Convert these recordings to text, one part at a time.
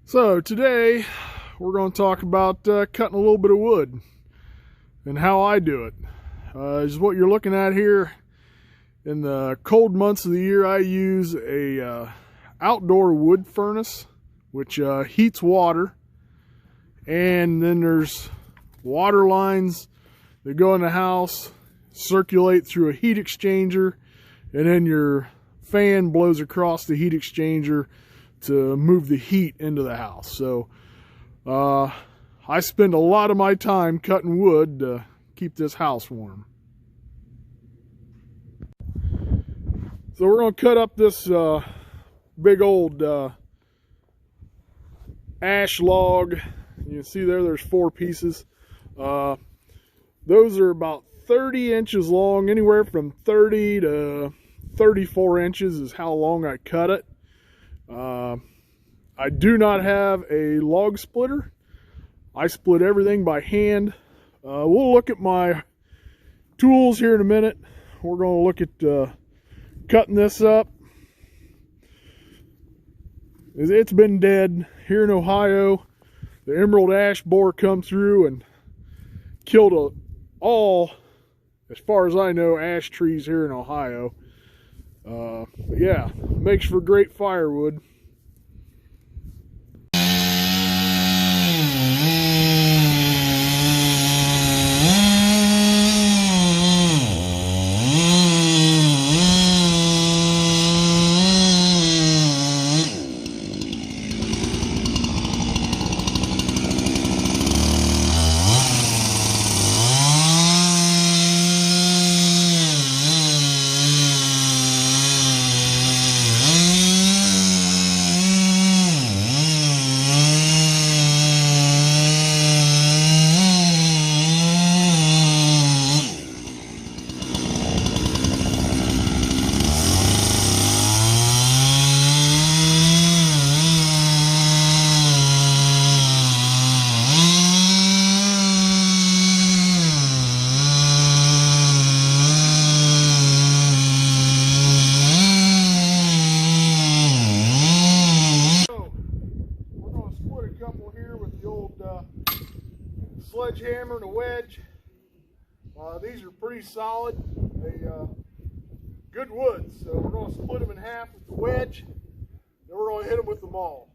So today we're going to talk about cutting a little bit of wood and how I do it. Is what you're looking at here. In the cold months of the year, I use a outdoor wood furnace, which heats water, and then there's water lines that go in the house, circulate through a heat exchanger, and then your fan blows across the heat exchanger to move the heat into the house. So I spend a lot of my time cutting wood to keep this house warm. So we're going to cut up this big old ash log. You can see there's 4 pieces. Those are about 30 inches long. Anywhere from 30 to 34 inches is how long I cut it. I do not have a log splitter. I split everything by hand. We'll look at my tools here in a minute. We're going to look at cutting this up. It's been dead here in Ohio. The emerald ash borer come through and killed all, as far as I know, ash trees here in Ohio. But yeah, makes for great firewood. Sledgehammer and a wedge. These are pretty solid. They good wood, so we're going to split them in half with the wedge. Then we're going to hit them with the maul.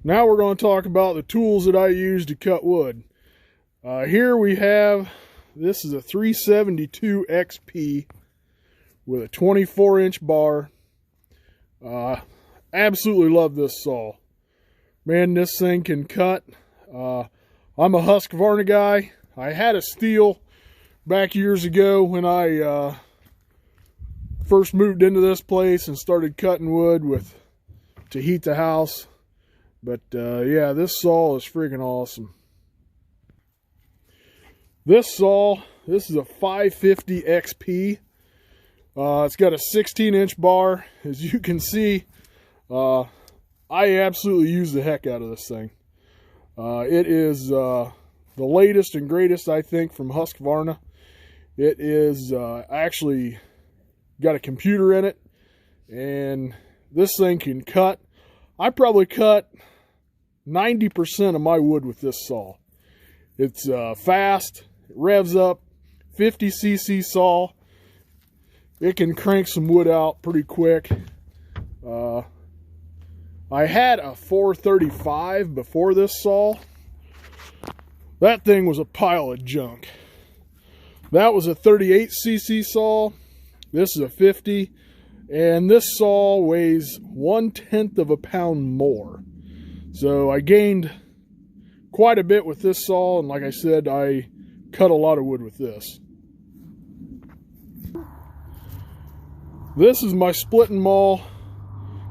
Now we're going to talk about the tools that I use to cut wood. Here we have, this is a 372 XP with a 24-inch bar. Absolutely love this saw. Man, this thing can cut. I'm a Husqvarna guy. I had a steel back years ago when I first moved into this place and started cutting wood to heat the house. But yeah, this saw is freaking awesome. This saw, this is a 550 XP. It's got a 16-inch bar. As you can see, I absolutely use the heck out of this thing. It is the latest and greatest, I think, from Husqvarna. It is actually got a computer in it, and this thing can cut. I probably cut 90% of my wood with this saw. It's fast, it revs up, 50cc saw. It can crank some wood out pretty quick. I had a 435 before this saw. That thing was a pile of junk. That was a 38cc saw. This is a 50, and this saw weighs 1/10 of a pound more. So I gained quite a bit with this saw, and like I said, I cut a lot of wood with this. This is my splitting maul.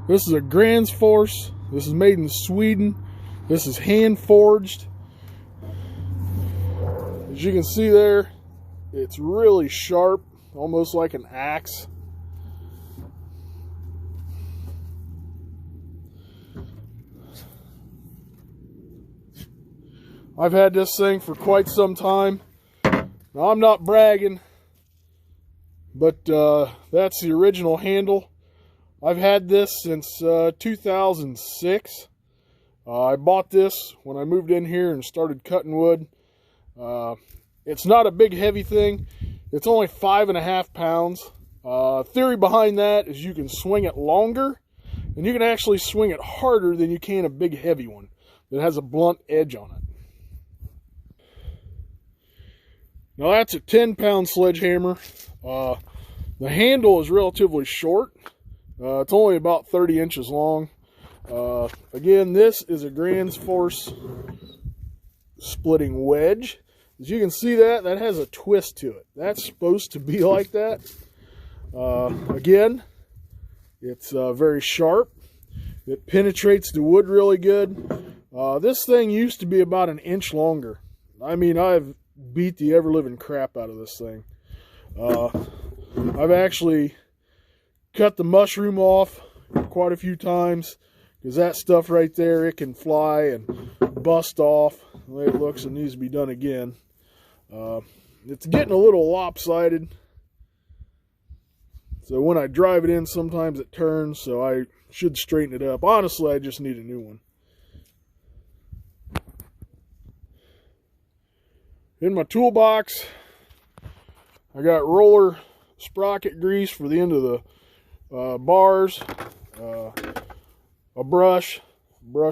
This is a Gränsfors. This is made in Sweden. This is hand forged. As you can see there, it's really sharp, almost like an axe. I've had this thing for quite some time. Now, I'm not bragging, but that's the original handle. I've had this since 2006. I bought this when I moved in here and started cutting wood. It's not a big heavy thing. It's only 5.5 pounds. Theory behind that is you can swing it longer, and you can actually swing it harder than you can a big heavy one that has a blunt edge on it. Now that's a 10-pound sledgehammer. The handle is relatively short. It's only about 30 inches long. Again, this is a Gränsfors splitting wedge. As you can see, that has a twist to it. That's supposed to be like that. Again, it's very sharp. It penetrates the wood really good. This thing used to be about 1 inch longer. I mean, I've beat the ever-living crap out of this thing. I've actually cut the mushroom off quite a few times, because that stuff right there, it can fly and bust off. The way it looks, it needs to be done again. It's getting a little lopsided, so when I drive it in, sometimes it turns, so I should straighten it up. Honestly, I just need a new one. In my toolbox, I got roller sprocket grease for the end of the bars, a brush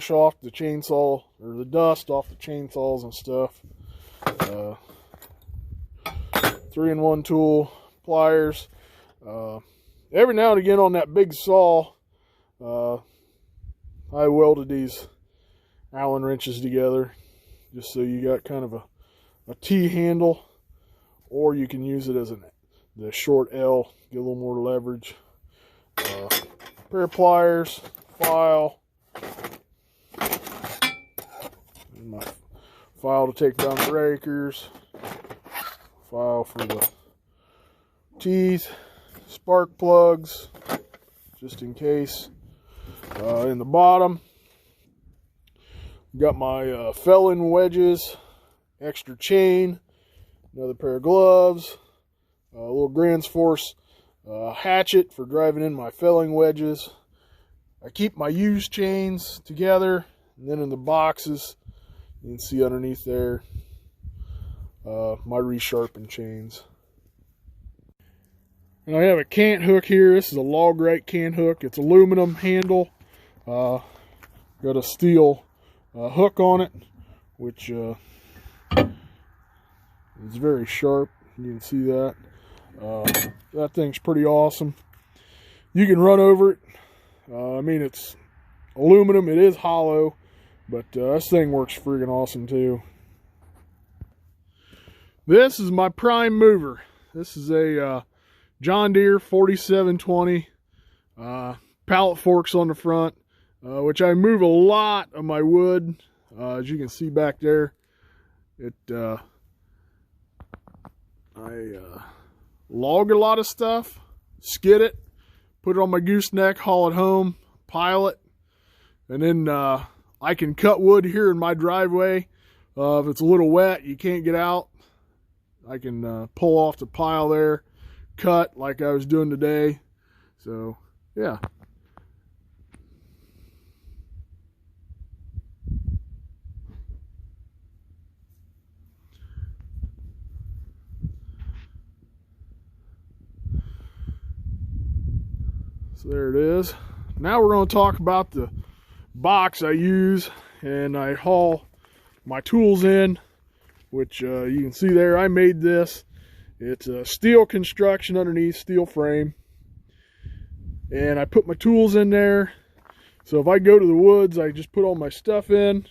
off the chainsaw, or the dust off the chainsaws and stuff, 3-in-1 tool, pliers. Every now and again on that big saw, I welded these Allen wrenches together, just so you got kind of a T handle, or you can use it as the short L, get a little more leverage. Pair of pliers, file, and my file to take down breakers, file for the teeth, spark plugs, just in case. In the bottom, got my felling wedges, extra chain, another pair of gloves, a little Gränsfors hatchet for driving in my felling wedges. I keep my used chains together, and then in the boxes, you can see underneath there, my resharpened chains. And I have a cant hook here. This is a log rake cant hook. It's aluminum handle. Got a steel hook on it, which is very sharp. You can see that. That thing's pretty awesome. You can run over it. I mean, it's aluminum. It is hollow, but this thing works friggin' awesome too. This is my prime mover. This is a John Deere 4720. Pallet forks on the front, which I move a lot of my wood. As you can see back there, I log a lot of stuff, skid it, put it on my gooseneck, haul it home, pile it, and then I can cut wood here in my driveway. If it's a little wet, you can't get out, I can pull off the pile there, cut like I was doing today. So yeah. So there it is. Now we're going to talk about the box I use and I haul my tools in, which you can see there. I made this. It's a steel construction underneath, steel frame. And I put my tools in there. So if I go to the woods, I just put all my stuff in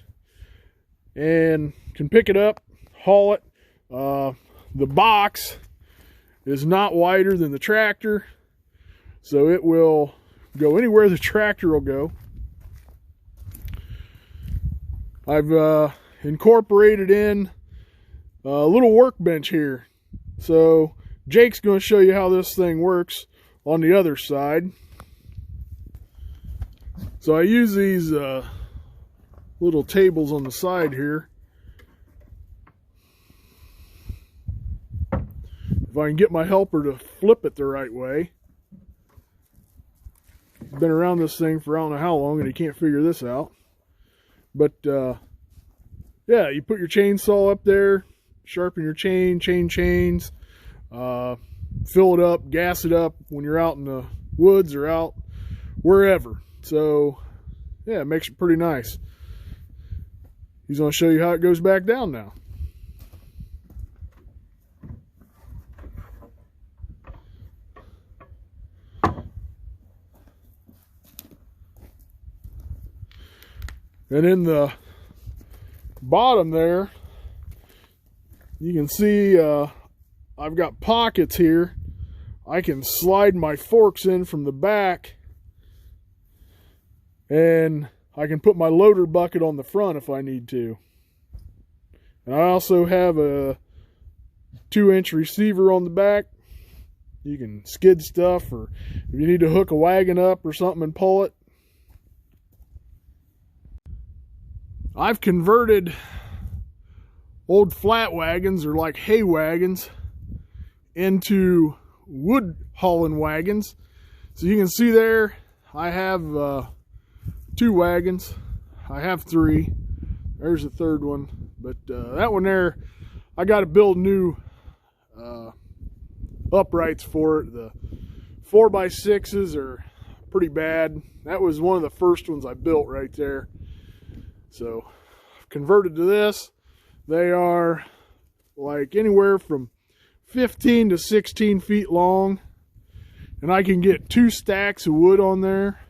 and can pick it up, haul it. The box is not wider than the tractor, so it will go anywhere the tractor will go. I've incorporated in a little workbench here. So Jake's going to show you how this thing works on the other side. So I use these little tables on the side here. If I can get my helper to flip it the right way. Been around this thing for I don't know how long and he can't figure this out. But yeah, you put your chainsaw up there, sharpen your chains, fill it up, gas it up when you're out in the woods or out wherever. So yeah, it makes it pretty nice. He's going to show you how it goes back down now. And in the bottom there, you can see I've got pockets here. I can slide my forks in from the back, and I can put my loader bucket on the front if I need to. And I also have a 2-inch receiver on the back. You can skid stuff, or if you need to hook a wagon up or something and pull it. I've converted old flat wagons, or like hay wagons, into wood hauling wagons. So you can see there, I have 2 wagons. I have 3. There's a third one, but that one there, I got to build new uprights for it. The 4x6s are pretty bad. That was one of the first ones I built right there. So I've converted to this. They are like anywhere from 15 to 16 feet long, and I can get 2 stacks of wood on there.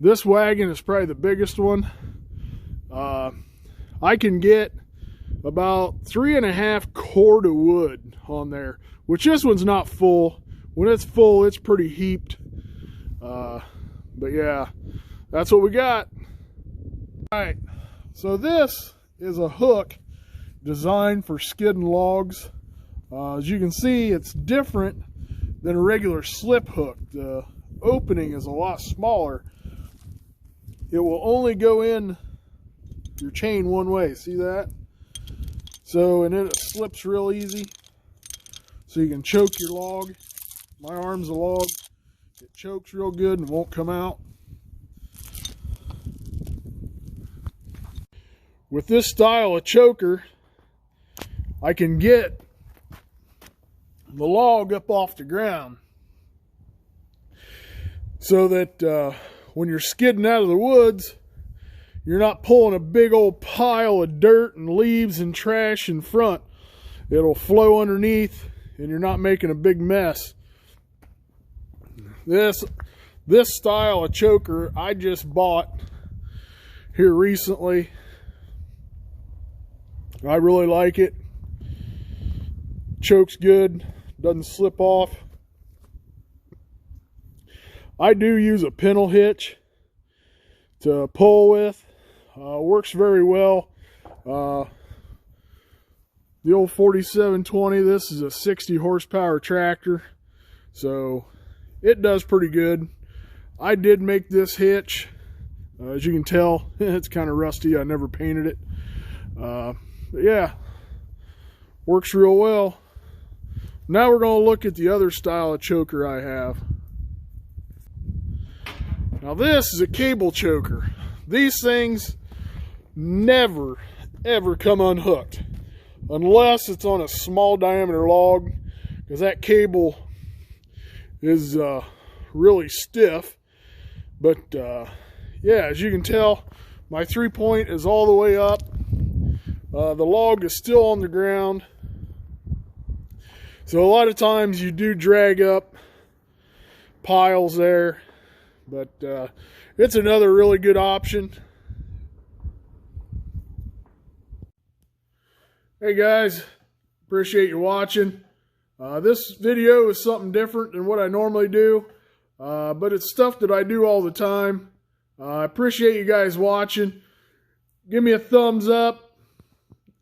This wagon is probably the biggest one. I can get about 3.5 cord of wood on there, which this one's not full. When it's full, it's pretty heaped. But yeah, that's what we got. All right, so this is a hook designed for skidding logs. As you can see, it's different than a regular slip hook. The opening is a lot smaller. It will only go in your chain one way. See that? So, and then it slips real easy. So you can choke your log. My arm's a log. It chokes real good and won't come out. with this style of choker, I can get the log up off the ground so that when you're skidding out of the woods, you're not pulling a big old pile of dirt and leaves and trash in front. It'll flow underneath and you're not making a big mess. This style of choker I just bought here recently. I really like it. Chokes good, doesn't slip off. I do use a pintle hitch to pull with. Works very well. The old 4720, this is a 60 horsepower tractor, so it does pretty good. I did make this hitch. As you can tell, it's kind of rusty. I never painted it. But yeah, works real well. Now we're going to look at the other style of choker I have. Now this is a cable choker. These things never, ever come unhooked unless it's on a small diameter log, because that cable is really stiff. But yeah, as you can tell, my 3-point is all the way up. The log is still on the ground. So a lot of times you do drag up piles there, but it's another really good option. Hey guys, appreciate you watching. This video is something different than what I normally do, but it's stuff that I do all the time. I appreciate you guys watching. Give me a thumbs up.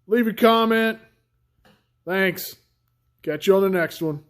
Leave a comment. Thanks. Catch you on the next one.